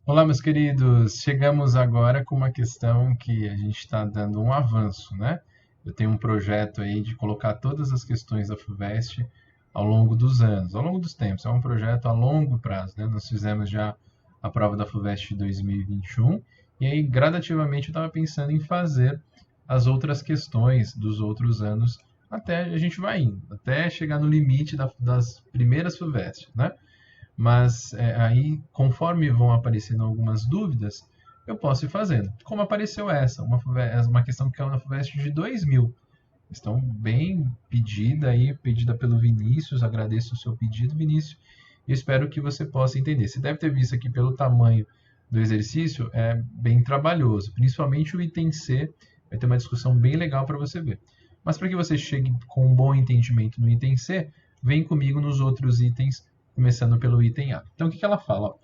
Olá, meus queridos. Chegamos agora com uma questão que a gente está dando um avanço, né? Eu tenho um projeto aí de colocar todas as questões da FUVEST ao longo dos anos, ao longo dos tempos. É um projeto a longo prazo, né? Nós fizemos já a prova da FUVEST 2021 e aí, gradativamente, eu estava pensando em fazer as outras questões dos outros anos até a gente vai indo, até chegar no limite das primeiras FUVEST, né? Mas aí, conforme vão aparecendo algumas dúvidas, eu posso ir fazendo. Como apareceu essa, uma questão que caiu na FUVEST de 2000. Questão bem pedida aí, pedida pelo Vinícius. Agradeço o seu pedido, Vinícius. E espero que você possa entender. Você deve ter visto aqui pelo tamanho do exercício, é bem trabalhoso. Principalmente o item C, vai ter uma discussão bem legal para você ver. Mas para que você chegue com um bom entendimento no item C, vem comigo nos outros itens, começando pelo item A. Então, o que, que ela fala?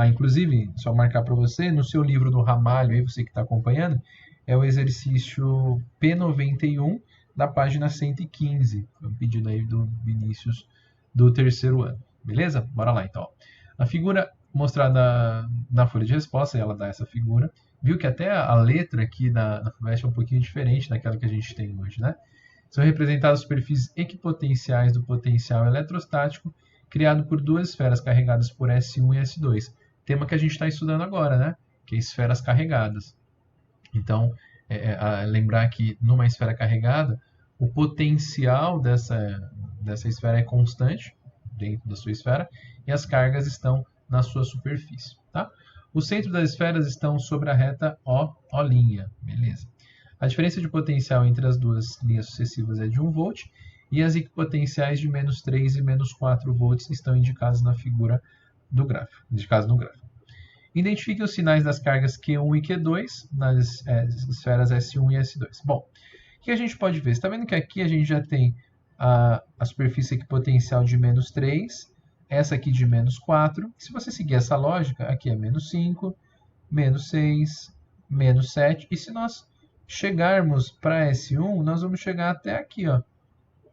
Inclusive, só marcar para você, no seu livro do Ramalho, aí você que está acompanhando, é o exercício P91, da página 115. Foi um pedido aí do Vinícius do terceiro ano. Beleza? Bora lá então. A figura mostrada na folha de resposta, ela dá essa figura. Viu que até a letra aqui da FUVEST é um pouquinho diferente daquela que a gente tem hoje, né? São representados os perfis equipotenciais do potencial eletrostático criado por duas esferas carregadas por S1 e S2. Tema que a gente está estudando agora, né? Que é esferas carregadas. Então, lembrar que numa esfera carregada, o potencial dessa esfera é constante dentro da sua esfera e as cargas estão na sua superfície. Tá? O centro das esferas estão sobre a reta O', beleza. A diferença de potencial entre as duas linhas sucessivas é de 1 volt e as equipotenciais de menos 3 e menos 4 volts estão indicadas na figura do gráfico, indicadas no gráfico. Identifique os sinais das cargas Q1 e Q2 nas esferas S1 e S2. Bom, o que a gente pode ver? Você está vendo que aqui a gente já tem a superfície equipotencial de menos 3, essa aqui de menos 4. Se você seguir essa lógica, aqui é menos 5, menos 6, menos 7. E se nós chegarmos para S1, nós vamos chegar até aqui, ó.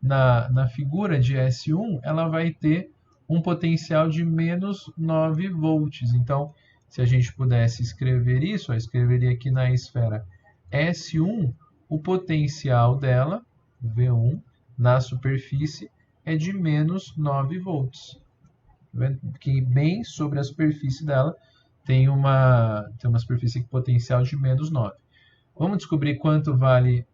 Na figura de S1, ela vai ter um potencial de menos 9 volts. Então, se a gente pudesse escrever isso, eu escreveria aqui na esfera S1, o potencial dela, V1, na superfície, é de menos 9 volts. Que bem sobre a superfície dela tem uma superfície potencial de menos 9. Vamos descobrir quanto vale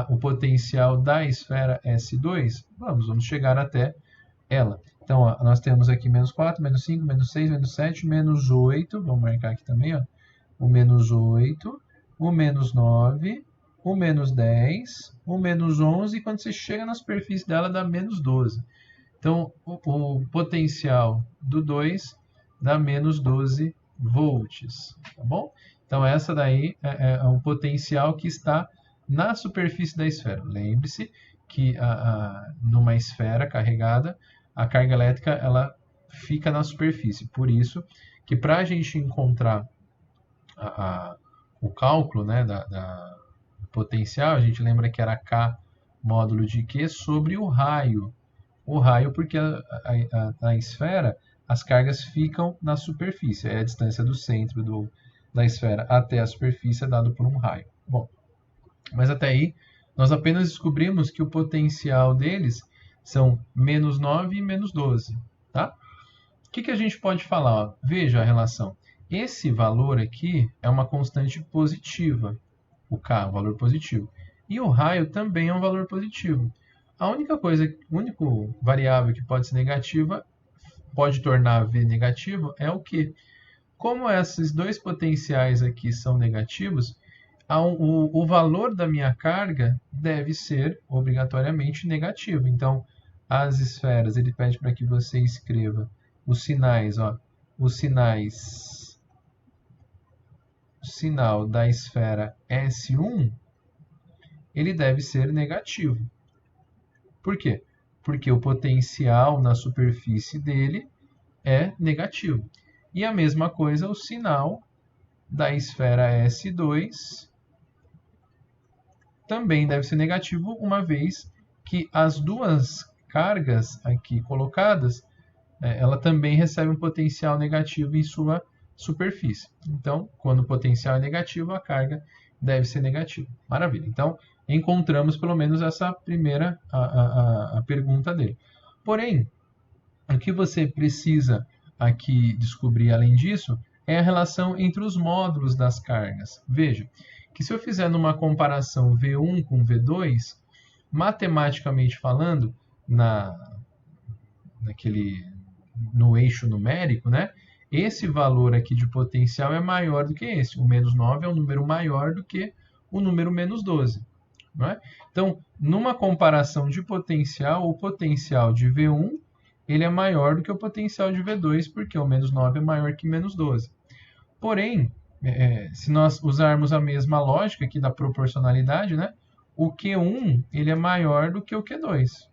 o potencial da esfera S2? Vamos chegar até ela. Então, ó, nós temos aqui menos 4, menos 5, menos 6, menos 7, menos 8. Vamos marcar aqui também, ó. O menos 8, o menos 9, o menos 10, o menos 11. E quando você chega na superfície dela, dá menos 12. Então, o potencial do 2 dá menos 12 volts. Tá bom? Então, essa daí é um potencial que está na superfície da esfera. Lembre-se que numa esfera carregada, a carga elétrica ela fica na superfície. Por isso que para a gente encontrar o cálculo, né, do potencial, a gente lembra que era K módulo de Q sobre o raio. O raio porque a esfera, as cargas ficam na superfície. É a distância do centro da esfera até a superfície é dado por um raio. Bom, mas até aí, nós apenas descobrimos que o potencial deles são menos 9 e menos 12. Tá? O que a gente pode falar? Ó? Veja a relação. Esse valor aqui é uma constante positiva, o K, o valor positivo. E o raio também é um valor positivo. A única coisa, o único variável que pode ser negativa, pode tornar V negativo, é o Q. Como esses dois potenciais aqui são negativos, o valor da minha carga deve ser obrigatoriamente negativo. Então, as esferas, ele pede para que você escreva os sinais, ó, os sinais, o sinal da esfera S1, ele deve ser negativo. Por quê? Porque o potencial na superfície dele é negativo. E a mesma coisa o sinal da esfera S2 também deve ser negativo, uma vez que as duas cargas aqui colocadas, ela também recebe um potencial negativo em sua superfície. Então, quando o potencial é negativo, a carga deve ser negativa. Maravilha. Então, encontramos pelo menos essa primeira a pergunta dele. Porém, o que você precisa aqui descobrir além disso é a relação entre os módulos das cargas. Veja que se eu fizer numa comparação V1 com V2, matematicamente falando, no eixo numérico, né? Esse valor aqui de potencial é maior do que esse. O menos 9 é um número maior do que o número menos 12. Não é? Então, numa comparação de potencial, o potencial de V1 ele é maior do que o potencial de V2, porque o menos 9 é maior que menos 12. Porém, se nós usarmos a mesma lógica aqui da proporcionalidade, né, o Q1 ele é maior do que o Q2.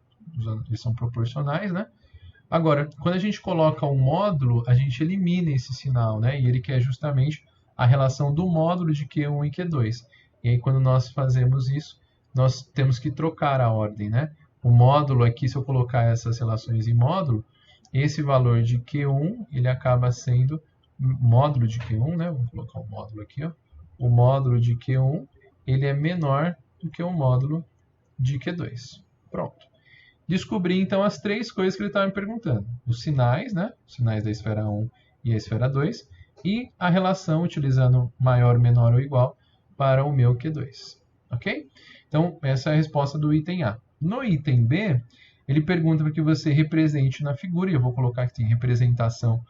Eles são proporcionais, né? Agora, quando a gente coloca um módulo, a gente elimina esse sinal, né? E ele quer justamente a relação do módulo de Q1 e Q2. E aí, quando nós fazemos isso, nós temos que trocar a ordem, né? O módulo aqui, se eu colocar essas relações em módulo, esse valor de Q1, ele acaba sendo módulo de Q1, né? Vamos colocar um módulo aqui, ó. O módulo de Q1, ele é menor do que o módulo de Q2. Pronto. Descobri, então, as três coisas que ele estava me perguntando. Os sinais, né? Os sinais da esfera 1 e a esfera 2. E a relação utilizando maior, menor ou igual para o meu Q2. Ok? Então, essa é a resposta do item A. No item B, ele pergunta para que você represente na figura, e eu vou colocar aqui em representação,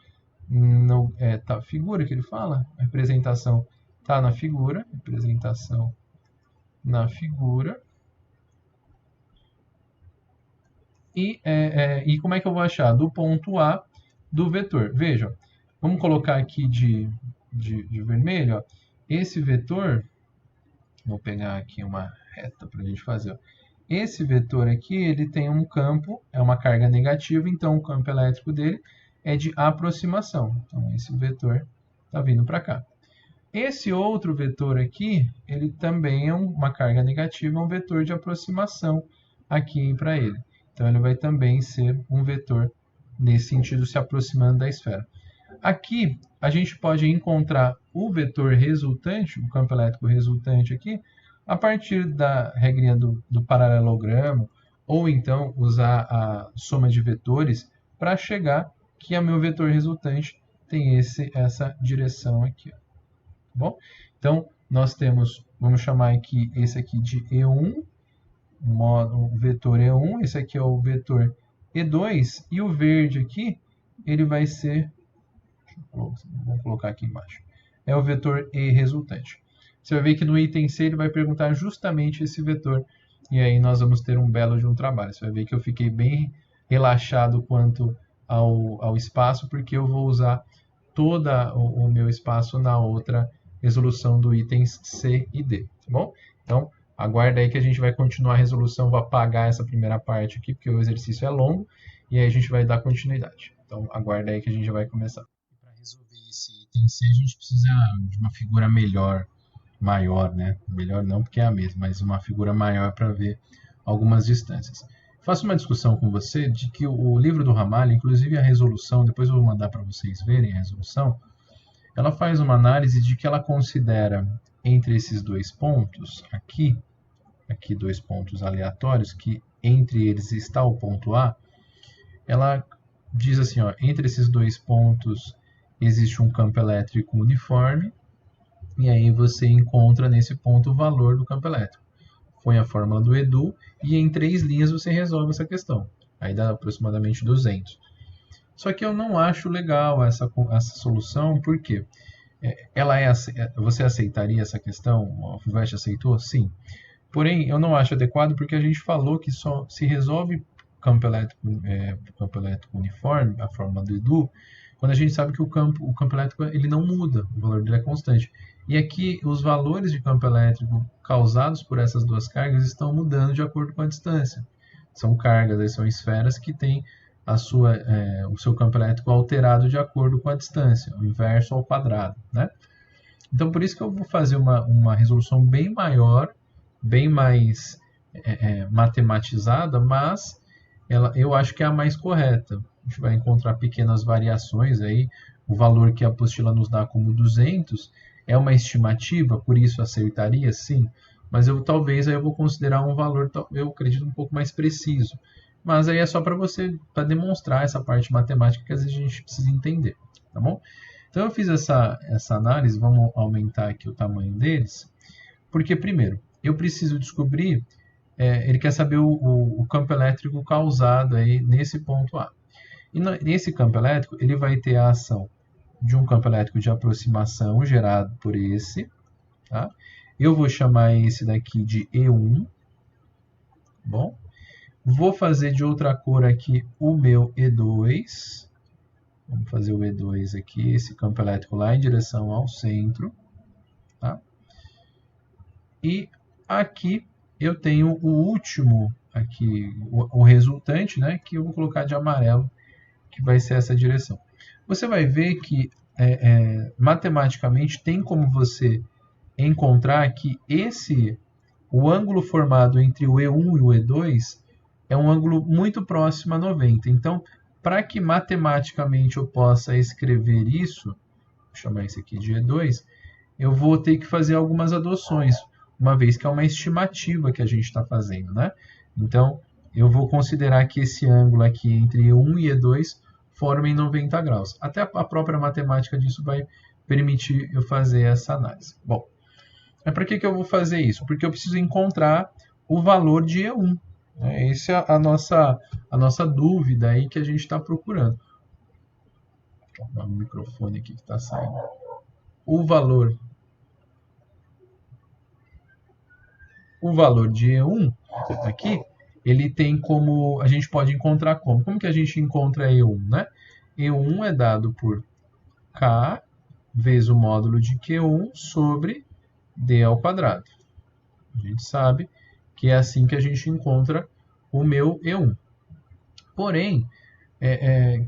figura que ele fala? A representação está na figura, representação na figura. E como é que eu vou achar? Do ponto A do vetor. Vejam, vamos colocar aqui de vermelho. Ó. Esse vetor, vou pegar aqui uma reta para a gente fazer. Ó. Esse vetor aqui, ele tem um campo, é uma carga negativa, então o campo elétrico dele é de aproximação. Então, esse vetor está vindo para cá. Esse outro vetor aqui, ele também é uma carga negativa, é um vetor de aproximação aqui para ele. Então, ele vai também ser um vetor nesse sentido, se aproximando da esfera. Aqui, a gente pode encontrar o vetor resultante, o campo elétrico resultante aqui, a partir da regrinha do paralelogramo, ou então usar a soma de vetores para chegar que o meu vetor resultante tem essa direção aqui. Ó. Tá bom? Então, nós temos, vamos chamar aqui esse aqui de E1, o vetor E1, esse aqui é o vetor E2, e o verde aqui, ele vai ser, vamos colocar aqui embaixo, é o vetor E resultante. Você vai ver que no item C ele vai perguntar justamente esse vetor, e aí nós vamos ter um belo de um trabalho. Você vai ver que eu fiquei bem relaxado quanto ao espaço, porque eu vou usar todo o meu espaço na outra resolução do itens C e D, tá bom? Então, aguarda aí que a gente vai continuar a resolução, vou apagar essa primeira parte aqui, porque o exercício é longo, e aí a gente vai dar continuidade. Então, aguarda aí que a gente já vai começar. Para resolver esse item C, a gente precisa de uma figura maior, né? Melhor não, porque é a mesma, mas uma figura maior para ver algumas distâncias. Faço uma discussão com você de que o livro do Ramalho, inclusive a resolução, depois eu vou mandar para vocês verem a resolução, ela faz uma análise de que ela considera entre esses dois pontos, aqui 2 pontos aleatórios, que entre eles está o ponto A, ela diz assim, ó, entre esses dois pontos existe um campo elétrico uniforme, e aí você encontra nesse ponto o valor do campo elétrico. Põe a fórmula do Edu, e em 3 linhas você resolve essa questão. Aí dá aproximadamente 200. Só que eu não acho legal essa solução, porque você aceitaria essa questão? A FUVEST aceitou? Sim. Porém, eu não acho adequado porque a gente falou que só se resolve campo elétrico uniforme, a fórmula do Edu, quando a gente sabe que o campo elétrico ele não muda, o valor dele é constante. E aqui os valores de campo elétrico causados por essas duas cargas estão mudando de acordo com a distância. São cargas, são esferas que têm o seu campo elétrico alterado de acordo com a distância, o inverso ao quadrado, né? Então, por isso que eu vou fazer uma resolução bem maior, bem mais matematizada, mas eu acho que é a mais correta. a gente vai encontrar pequenas variações aí. O valor que a apostila nos dá como 200 é uma estimativa, por isso acertaria sim, mas talvez aí eu vou considerar um valor, eu acredito, um pouco mais preciso. Mas aí é só para demonstrar essa parte matemática que às vezes a gente precisa entender, tá bom? Então eu fiz essa análise, vamos aumentar aqui o tamanho deles, porque primeiro, eu preciso descobrir, ele quer saber o campo elétrico causado aí nesse ponto A. E nesse campo elétrico, ele vai ter a ação de um campo elétrico de aproximação gerado por esse, tá? Eu vou chamar esse daqui de E1, bom? Vou fazer de outra cor aqui o meu E2. Vamos fazer o E2 aqui, esse campo elétrico lá em direção ao centro, tá? E aqui eu tenho o último, aqui, o resultante, né? Que eu vou colocar de amarelo, que vai ser essa direção. Você vai ver que matematicamente tem como você encontrar que o ângulo formado entre o E1 e o E2 é um ângulo muito próximo a 90. Então, para que matematicamente eu possa escrever isso, vou chamar esse aqui de E2, eu vou ter que fazer algumas adoções, uma vez que é uma estimativa que a gente está fazendo, né? Então, eu vou considerar que esse ângulo aqui entre E1 e E2 forma em 90 graus. Até a própria matemática disso vai permitir eu fazer essa análise. Bom, para que eu vou fazer isso? Porque eu preciso encontrar o valor de E1. Essa é a nossa dúvida aí que a gente está procurando. Deixa eu arrumar o microfone aqui que está saindo. O valor de E1 aqui, ele tem como, a gente pode encontrar como? Como que a gente encontra E1, né? E1 é dado por K vezes o módulo de Q1 sobre D ao quadrado. A gente sabe que é assim que a gente encontra o meu E1. Porém,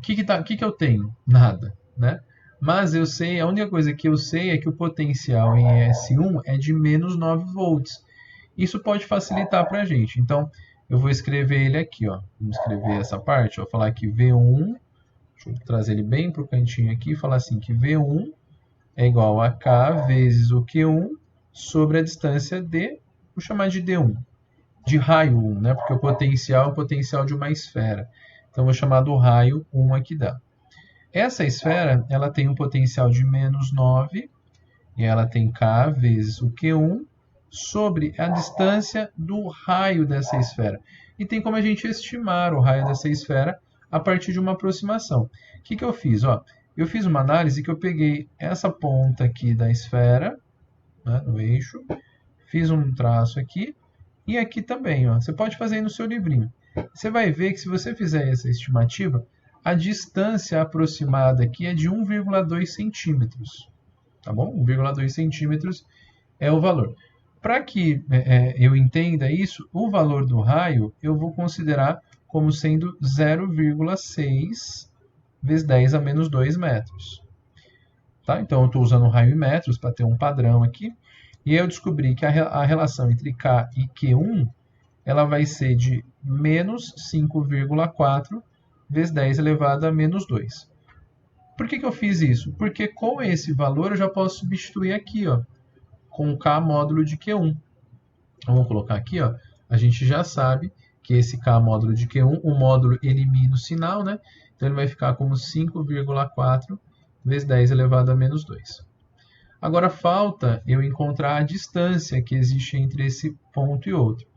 que eu tenho? Nada, né? Mas eu sei, a única coisa que eu sei é que o potencial em S1 é de menos 9 volts. Isso pode facilitar para a gente. Então, eu vou escrever ele aqui, ó. Vamos escrever essa parte, vou falar que V1, deixa eu trazer ele bem para o cantinho aqui, falar assim que V1 é igual a K vezes o Q1 sobre a distância D, vou chamar de D1, de raio 1, né? Porque o potencial é o potencial de uma esfera. Então, vou chamar do raio 1 aqui dá. Essa esfera, ela tem um potencial de menos 9, e ela tem K vezes o Q1 sobre a distância do raio dessa esfera. E tem como a gente estimar o raio dessa esfera a partir de uma aproximação. O que eu fiz? Ó, eu fiz uma análise que eu peguei essa ponta aqui da esfera, né, no eixo, fiz um traço aqui, e aqui também. Ó, você pode fazer aí no seu livrinho. Você vai ver que se você fizer essa estimativa, a distância aproximada aqui é de 1,2 centímetros. Tá bom? 1,2 centímetros é o valor. Para que eu entenda isso, o valor do raio eu vou considerar como sendo 0,6 vezes 10 a menos 2 metros. Tá? Então, eu estou usando o raio em metros para ter um padrão aqui. E eu descobri que a relação entre K e Q1 ela vai ser de menos 5,4 vezes 10 elevado a menos 2. Por que eu fiz isso? Porque com esse valor eu já posso substituir aqui, ó, com K módulo de Q1. Vamos colocar aqui, ó, a gente já sabe que esse K módulo de Q1, o módulo elimina o sinal, né? Então ele vai ficar como 5,4 vezes 10 elevado a menos 2. Agora falta eu encontrar a distância que existe entre esse ponto e outro.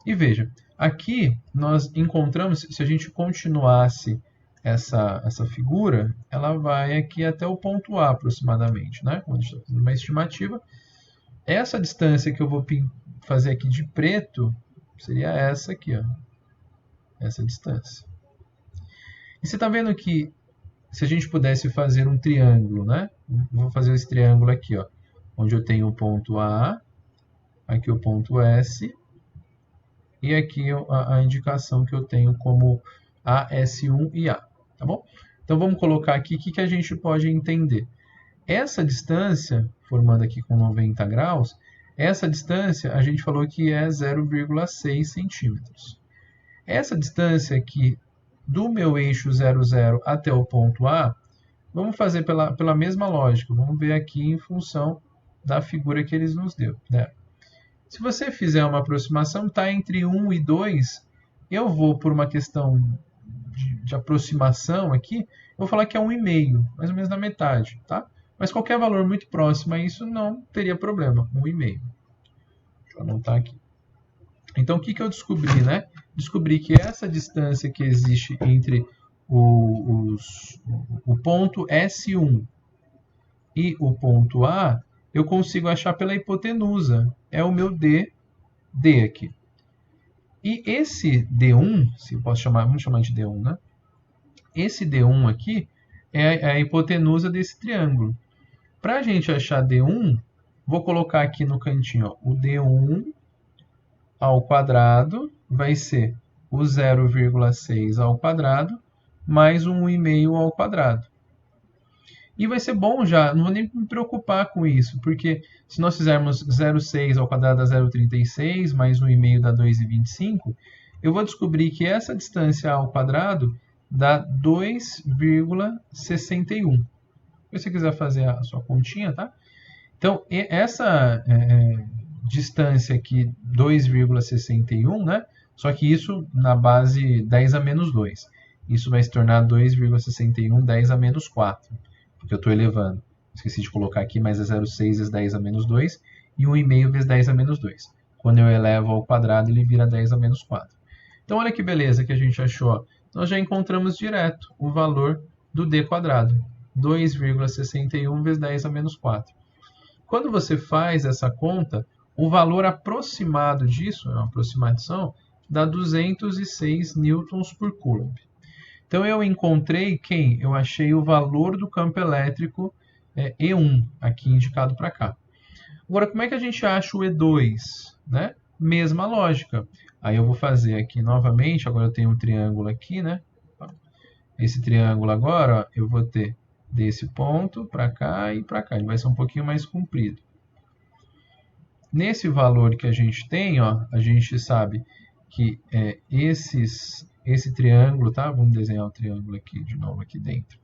E veja, aqui nós encontramos, se a gente continuasse essa figura, ela vai aqui até o ponto A aproximadamente, né? Quando a gente está fazendo uma estimativa. Essa distância que eu vou fazer aqui de preto seria essa aqui, ó. Essa distância. E você está vendo que se a gente pudesse fazer um triângulo, né? Vou fazer esse triângulo aqui, ó, onde eu tenho o ponto A, aqui o ponto S, e aqui a indicação que eu tenho como AS1 e A, tá bom? Então vamos colocar aqui o que a gente pode entender. Essa distância, formando aqui com 90 graus, essa distância a gente falou que é 0,6 centímetros. Essa distância aqui do meu eixo 0, 0 até o ponto A, vamos fazer pela mesma lógica. Vamos ver aqui em função da figura que eles nos deu, né? Se você fizer uma aproximação, está entre 1 e 2, eu vou por uma questão de aproximação aqui, eu vou falar que é 1,5, mais ou menos na metade, tá? Mas qualquer valor muito próximo a isso não teria problema, 1,5. Deixa eu anotar aqui. Então, o que eu descobri, né? Descobri que essa distância que existe entre o ponto S1 e o ponto A, eu consigo achar pela hipotenusa. É o meu D aqui. E esse D1, se eu posso chamar, vamos chamar de D1, né? Esse D1 aqui é a hipotenusa desse triângulo. Para a gente achar D1, vou colocar aqui no cantinho, ó, o D1 ao quadrado vai ser o 0,6 ao quadrado mais um 1,5 ao quadrado. E vai ser bom já, não vou nem me preocupar com isso, porque se nós fizermos 0,6 ao quadrado dá 0,36, mais 1,5 dá 2,25, eu vou descobrir que essa distância ao quadrado dá 2,61. Se você quiser fazer a sua continha, tá? Então, essa distância aqui, 2,61, né? Só que isso na base 10 a menos 2. Isso vai se tornar 2,61, 10 a menos 4. Porque eu estou elevando. Esqueci de colocar aqui, mas é 0,6 vezes 10 a menos 2 e 1,5 vezes 10 a menos 2. Quando eu elevo ao quadrado, ele vira 10 a menos 4. Então, olha que beleza que a gente achou. Nós já encontramos direto o valor do d quadrado. 2,61 vezes 10 a menos 4. Quando você faz essa conta, o valor aproximado disso, é uma aproximação, dá 206 newtons por coulomb. Então, eu encontrei quem? Eu achei o valor do campo elétrico E1, aqui indicado para cá. Agora, como é que a gente acha o E2? Né? Mesma lógica. Aí eu vou fazer aqui novamente, agora eu tenho um triângulo aqui, né? Esse triângulo agora, ó, eu vou ter desse ponto para cá e para cá. Ele vai ser um pouquinho mais comprido. Nesse valor que a gente tem, ó, a gente sabe que esse triângulo, tá? Vamos desenhar o triângulo aqui de novo aqui dentro.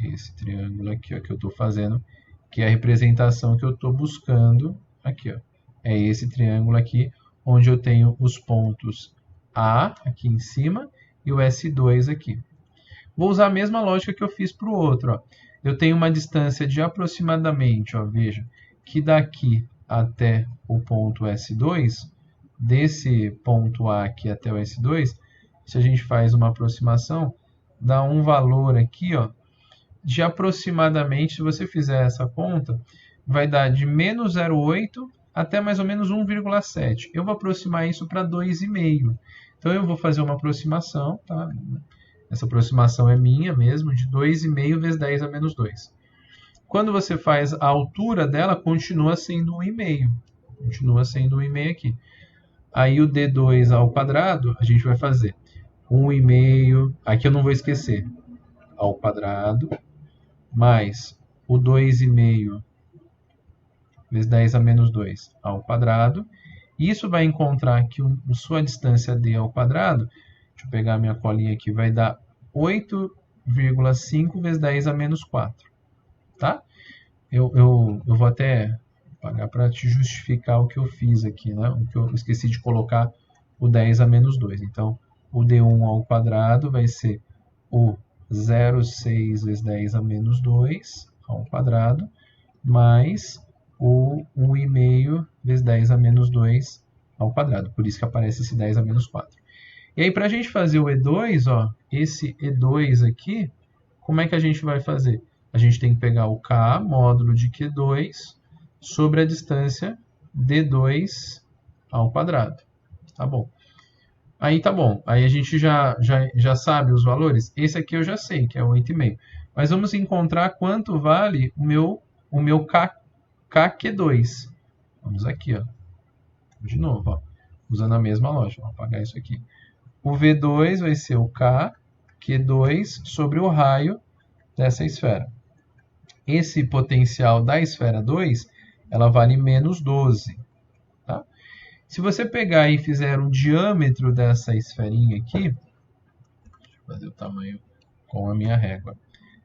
Esse triângulo aqui, ó, que eu estou fazendo, que é a representação que eu estou buscando aqui, ó. É esse triângulo aqui, onde eu tenho os pontos A aqui em cima e o S2 aqui. Vou usar a mesma lógica que eu fiz para o outro, ó. Eu tenho uma distância de aproximadamente, ó, veja, que daqui até o ponto S2, desse ponto A aqui até o S2, se a gente faz uma aproximação, dá um valor aqui, ó, de aproximadamente, se você fizer essa conta, vai dar de menos 0,8 até mais ou menos 1,7. Eu vou aproximar isso para 2,5. Então, eu vou fazer uma aproximação, tá? Essa aproximação é minha mesmo, de 2,5 vezes 10 a menos 2. Quando você faz a altura dela, continua sendo 1,5. Continua sendo 1,5 aqui. Aí o D2 ao quadrado, a gente vai fazer 1,5, aqui eu não vou esquecer, ao quadrado, mais o 2,5 vezes 10 a menos 2 ao quadrado. Isso vai encontrar que sua distância D ao quadrado, deixa eu pegar minha colinha aqui, vai dar 8,5 vezes 10 a menos 4. Tá? Eu vou até pagar para te justificar o que eu fiz aqui, né? O que eu esqueci de colocar o 10 a menos 2. Então, o D1 ao quadrado vai ser o 0,6 vezes 10 a menos 2 ao quadrado, mais o 1,5 vezes 10 a menos 2 ao quadrado. Por isso que aparece esse 10 a menos 4. E aí, para a gente fazer o E2, ó, esse E2 aqui, como é que a gente vai fazer? A gente tem que pegar o K, módulo de Q2, sobre a distância D2 ao quadrado. Tá bom. Aí tá bom. Aí a gente já sabe os valores. Esse aqui eu já sei, que é 8,5. Mas vamos encontrar quanto vale o meu KQ2. Vamos aqui, ó. De novo, ó. Usando a mesma lógica. Vou apagar isso aqui. O V2 vai ser o KQ2 sobre o raio dessa esfera. Esse potencial da esfera 2, ela vale menos 12. Tá? Se você pegar e fizer o diâmetro dessa esferinha aqui, deixa eu fazer o tamanho com a minha régua.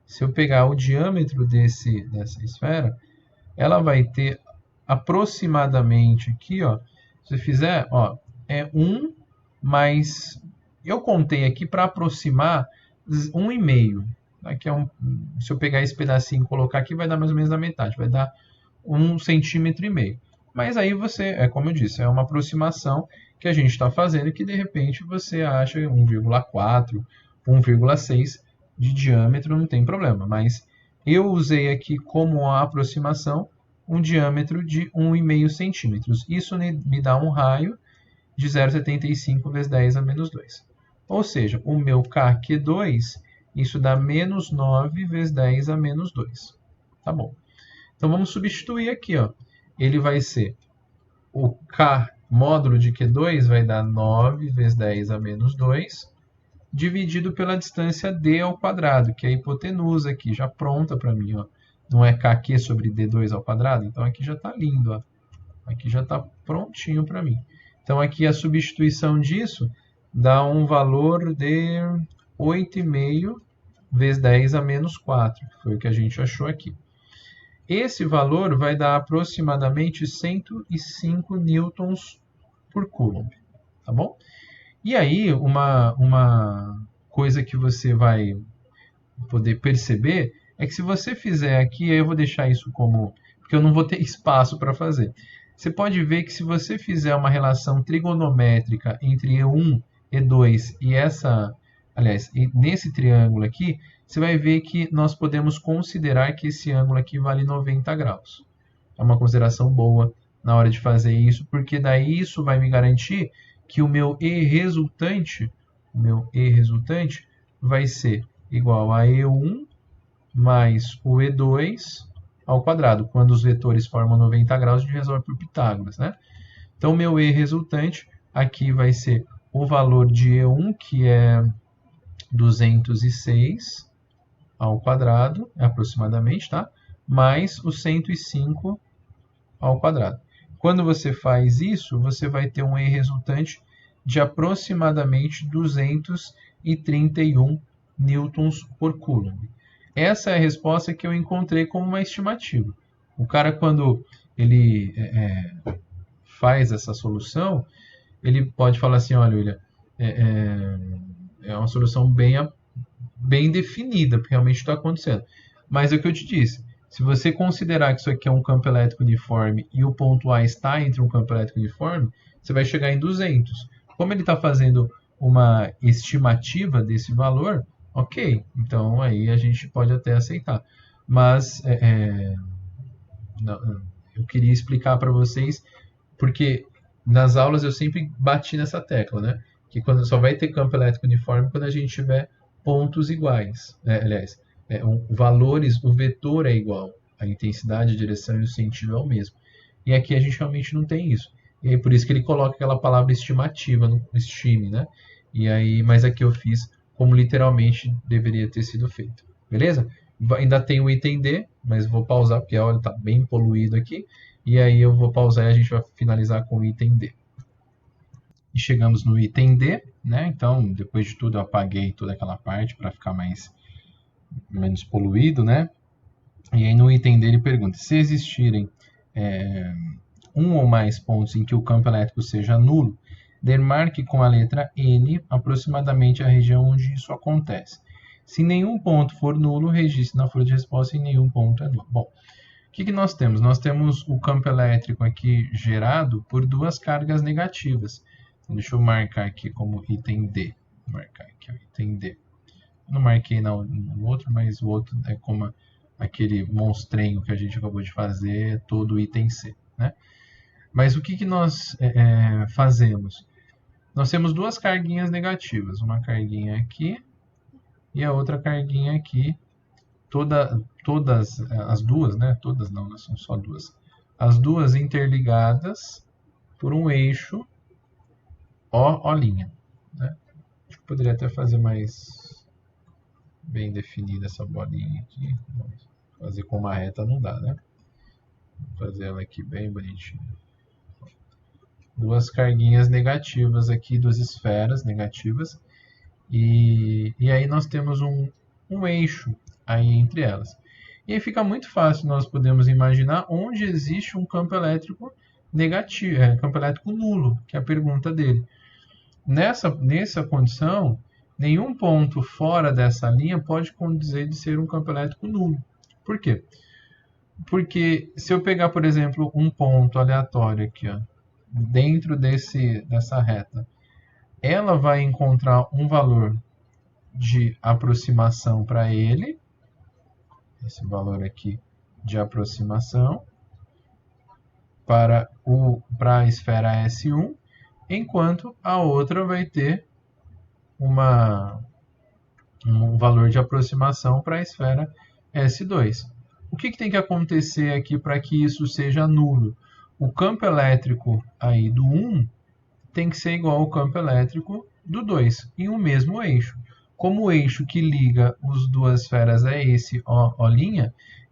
Se eu pegar o diâmetro dessa esfera, ela vai ter aproximadamente aqui, ó, se você fizer, ó, é 1 mais, eu contei aqui para aproximar 1,5. Aqui se eu pegar esse pedacinho e colocar aqui, vai dar mais ou menos a metade, vai dar 1,5 centímetros. Mas aí você, como eu disse, é uma aproximação que a gente está fazendo que de repente você acha 1,4, 1,6 de diâmetro, não tem problema. Mas eu usei aqui como a aproximação um diâmetro de 1,5 centímetros. Isso me dá um raio de 0,75 vezes 10 a menos 2. Ou seja, o meu KQ2, isso dá menos 9 vezes 10 a menos 2. Tá bom. Então vamos substituir aqui, ó. Ele vai ser o K módulo de Q2 vai dar 9 vezes 10 a menos 2, dividido pela distância d ao quadrado, que é a hipotenusa aqui, já pronta para mim, ó. Não é KQ sobre D2 ao quadrado? Então aqui já está lindo, ó. Aqui já está prontinho para mim. Então aqui a substituição disso dá um valor de 8,5 vezes 10 a menos 4, que foi o que a gente achou aqui. Esse valor vai dar aproximadamente 105 newtons por coulomb, tá bom? E aí, uma coisa que você vai poder perceber é que se você fizer aqui, eu vou deixar isso como, porque eu não vou ter espaço para fazer. Você pode ver que se você fizer uma relação trigonométrica entre E1, E2 e essa, aliás, nesse triângulo aqui, você vai ver que nós podemos considerar que esse ângulo aqui vale 90 graus. É uma consideração boa na hora de fazer isso, porque daí isso vai me garantir que o meu E resultante vai ser igual a E1 mais o E2 ao quadrado. Quando os vetores formam 90 graus, a gente resolve por Pitágoras, né? Então, meu E resultante aqui vai ser o valor de E1, que é 206 ao quadrado, aproximadamente, tá? Mais o 105 ao quadrado. Quando você faz isso, você vai ter um E resultante de aproximadamente 231 newtons por coulomb. Essa é a resposta que eu encontrei como uma estimativa. O cara, quando ele faz essa solução, ele pode falar assim, olha, William, é uma solução bem definida, porque realmente está acontecendo. Mas é o que eu te disse, se você considerar que isso aqui é um campo elétrico uniforme e o ponto A está entre um campo elétrico uniforme, você vai chegar em 200. Como ele está fazendo uma estimativa desse valor, ok, então aí a gente pode até aceitar. Mas não, eu queria explicar para vocês, porque nas aulas eu sempre bati nessa tecla, né? Que quando só vai ter campo elétrico uniforme quando a gente tiver pontos iguais. Aliás, valores, o vetor é igual, a intensidade, a direção e o sentido é o mesmo. E aqui a gente realmente não tem isso. E aí por isso que ele coloca aquela palavra estimativa no estime, né? E aí, mas aqui eu fiz como literalmente deveria ter sido feito. Beleza? Ainda tem o item D, mas vou pausar porque olha, está bem poluído aqui. E aí eu vou pausar e a gente vai finalizar com o item D. E chegamos no item D, né? Então, depois de tudo, eu apaguei toda aquela parte para ficar menos poluído, né? E aí no item D ele pergunta: se existirem um ou mais pontos em que o campo elétrico seja nulo, demarque com a letra N aproximadamente a região onde isso acontece. Se nenhum ponto for nulo, registre na folha de resposta e nenhum ponto é nulo. Bom, o que nós temos? Nós temos o campo elétrico aqui gerado por duas cargas negativas. Então, deixa eu marcar aqui como item D. Vou marcar aqui, ó, item D. Não marquei no outro, mas o outro é como aquele monstrenho que a gente acabou de fazer, todo o item C, né? Mas o que nós fazemos? Nós temos duas carguinhas negativas, uma carguinha aqui e a outra carguinha aqui, todas as duas, né? Todas não, são só duas. As duas interligadas por um eixo O', né? Acho que poderia até fazer mais bem definida essa bolinha aqui. Vamos fazer com uma reta não dá, né? Vou fazer ela aqui bem bonitinha. Duas carguinhas negativas aqui, duas esferas negativas. E aí nós temos um eixo aí entre elas. E aí fica muito fácil, nós podemos imaginar onde existe um campo elétrico negativo, campo elétrico nulo, que é a pergunta dele. Nessa condição, nenhum ponto fora dessa linha pode condizer de ser um campo elétrico nulo. Por quê? Porque se eu pegar, por exemplo, um ponto aleatório aqui, ó, dentro dessa reta, ela vai encontrar um valor de aproximação para ele, esse valor aqui de aproximação, para a esfera S1, enquanto a outra vai ter um valor de aproximação para a esfera S2. O que tem que acontecer aqui para que isso seja nulo? O campo elétrico aí do 1 tem que ser igual ao campo elétrico do 2, em um mesmo eixo. Como o eixo que liga as duas esferas é esse O',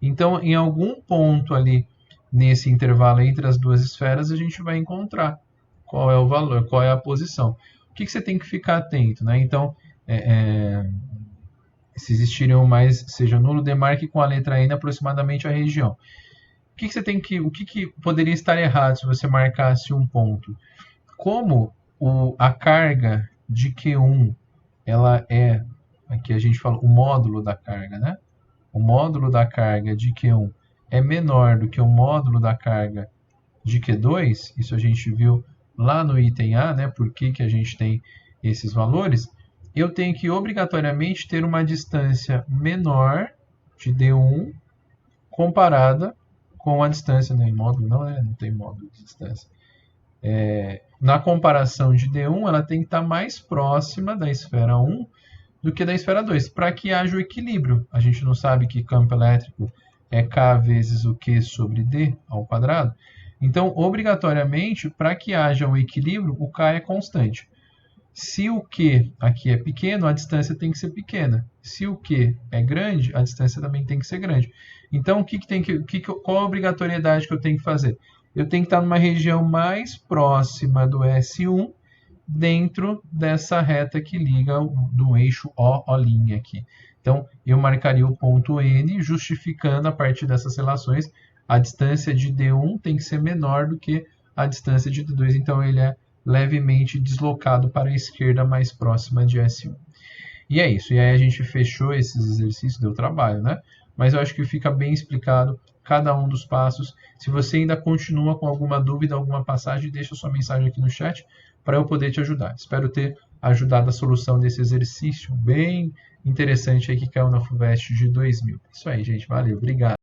então em algum ponto ali nesse intervalo entre as duas esferas a gente vai encontrar qual é o valor, qual é a posição. O que você tem que ficar atento, né? Então, se existirem mais, seja nulo, demarque com a letra N aproximadamente a região. O que poderia estar errado se você marcasse um ponto? Como a carga de Q1, ela é, aqui a gente fala o módulo da carga, né? O módulo da carga de Q1 é menor do que o módulo da carga de Q2, isso a gente viu lá no item A, né? Por que a gente tem esses valores? Eu tenho que obrigatoriamente ter uma distância menor de D1 comparada com a distância, né? Em módulo não, né? Não tem módulo de distância. Na comparação de D1, ela tem que estar mais próxima da esfera 1 do que da esfera 2, para que haja o equilíbrio. A gente não sabe que campo elétrico é K vezes o Q sobre D ao quadrado. Então, obrigatoriamente, para que haja um equilíbrio, o K é constante. Se o Q aqui é pequeno, a distância tem que ser pequena. Se o Q é grande, a distância também tem que ser grande. Então, qual a obrigatoriedade que eu tenho que fazer? Eu tenho que estar numa região mais próxima do S1 dentro dessa reta que liga do eixo O' aqui. Então, eu marcaria o ponto N, justificando a partir dessas relações, a distância de D1 tem que ser menor do que a distância de D2, então ele é levemente deslocado para a esquerda mais próxima de S1. E é isso, e aí a gente fechou esses exercícios, deu trabalho, né? Mas eu acho que fica bem explicado cada um dos passos. Se você ainda continua com alguma dúvida, alguma passagem, deixa sua mensagem aqui no chat para eu poder te ajudar. Espero ter ajudado a solução desse exercício bem interessante aí que caiu na FUVEST de 2000. Isso aí, gente. Valeu. Obrigado.